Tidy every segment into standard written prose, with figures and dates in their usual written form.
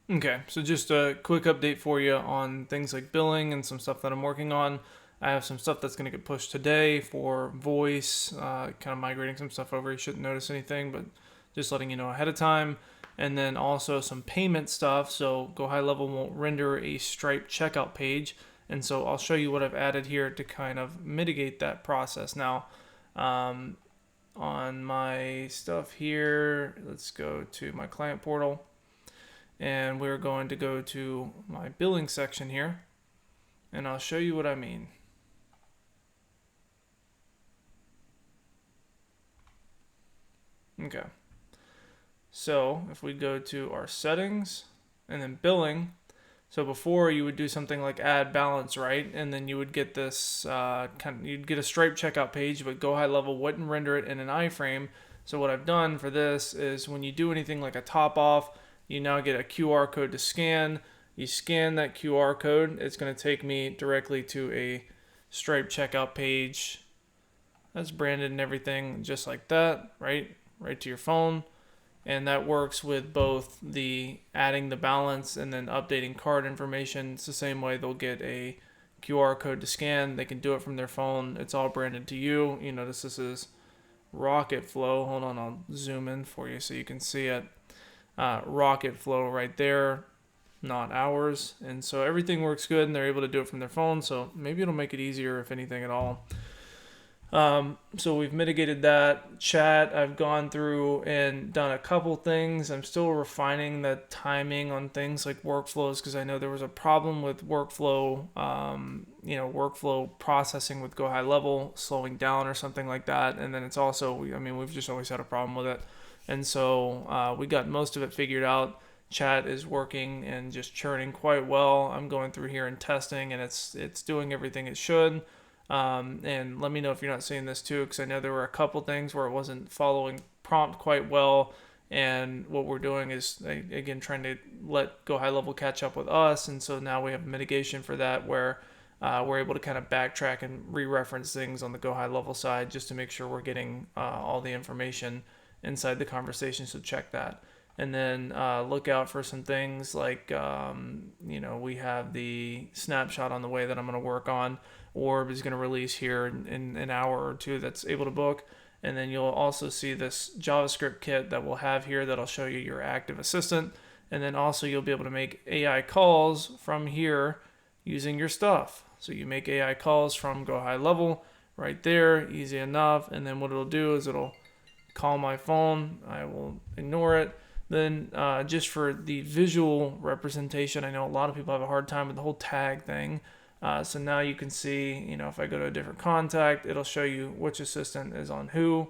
Okay, so just a quick update for you on things like billing and some stuff that I'm working on. I have some stuff that's going to get pushed today for voice, kind of migrating some stuff over. You shouldn't notice anything, but just letting you know ahead of time. And then also some payment stuff. So GoHighLevel won't render a Stripe checkout page. And so I'll show you what I've added here to kind of mitigate that process. Now, on my stuff here, let's go to my client portal. And we're going to go to my billing section here, and I'll show you what I mean. Okay, so if we go to our settings and then billing, so before you would do something like add balance, right? And then you would get this you'd get a Stripe checkout page, but GoHighLevel wouldn't render it in an iframe. So what I've done for this is when you do anything like a top off, you now get a QR code to scan. You scan that QR code, it's going to take me directly to a Stripe checkout page. That's branded and everything just like that, right? Right to your phone. And that works with both the adding the balance and then updating card information. It's the same way they'll get a QR code to scan. They can do it from their phone. It's all branded to you. You notice this is Rocket Flow. Hold on, I'll zoom in for you so you can see it. Rocket Flow right there, not ours. And so everything works good and they're able to do it from their phone. So maybe it'll make it easier if anything at all. So we've mitigated that. Chat, I've gone through and done a couple things. I'm still refining the timing on things like workflows because I know there was a problem with workflow, workflow processing with GoHighLevel slowing down or something like that. And then it's also, we've just always had a problem with it. And so we got most of it figured out. Chat is working and just churning quite well. I'm going through here and testing, and it's doing everything it should. And let me know if you're not seeing this too, because I know there were a couple things where it wasn't following prompt quite well. And what we're doing is, again, trying to let GoHighLevel catch up with us. And so now we have mitigation for that where we're able to kind of backtrack and re-reference things on the GoHighLevel side just to make sure we're getting all the information inside the conversation. So check that. And then look out for some things like, we have the snapshot on the way that I'm going to work on. Orb is going to release here in an hour or two that's able to book. And then you'll also see this JavaScript kit that we'll have here that'll show you your active assistant. And then also you'll be able to make AI calls from here using your stuff. So you make AI calls from GoHighLevel right there, easy enough. And then what it'll do is it'll call my phone. I will ignore it. Then just for the visual representation, I know a lot of people have a hard time with the whole tag thing. So now you can see, if I go to a different contact, it'll show you which assistant is on who.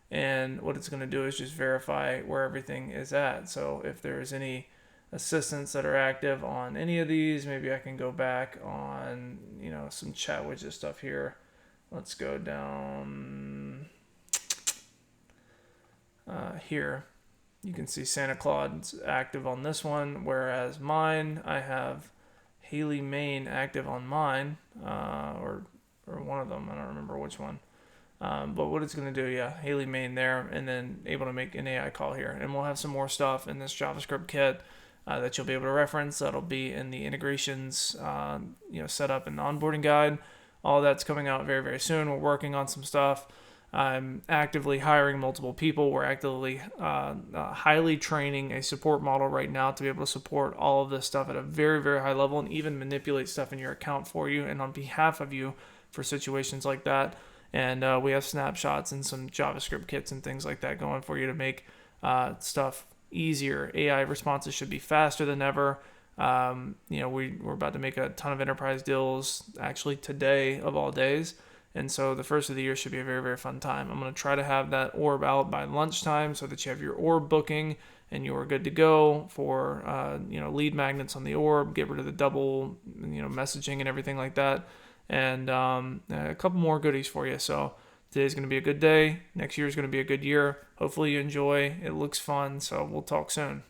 And what it's going to do is just verify where everything is at. So if there's any assistants that are active on any of these, maybe I can go back on, some chat widget stuff here. Let's go down here. You can see Santa Claus active on this one, whereas mine, I have Haley Main active on mine, or one of them. I don't remember which one. But what it's going to do, Haley Main there, and then able to make an AI call here. And we'll have some more stuff in this JavaScript kit that you'll be able to reference. That'll be in the integrations, setup and onboarding guide. All that's coming out very, very soon. We're working on some stuff. I'm actively hiring multiple people. We're actively highly training a support model right now to be able to support all of this stuff at a very, very high level and even manipulate stuff in your account for you and on behalf of you for situations like that. And we have snapshots and some JavaScript kits and things like that going for you to make stuff easier. AI responses should be faster than ever. We're about to make a ton of enterprise deals actually today of all days. And so the first of the year should be a very, very fun time. I'm going to try to have that orb out by lunchtime so that you have your orb booking and you're good to go for, lead magnets on the orb, get rid of the double, messaging and everything like that. And a couple more goodies for you. So today's going to be a good day. Next year is going to be a good year. Hopefully you enjoy. It looks fun. So we'll talk soon.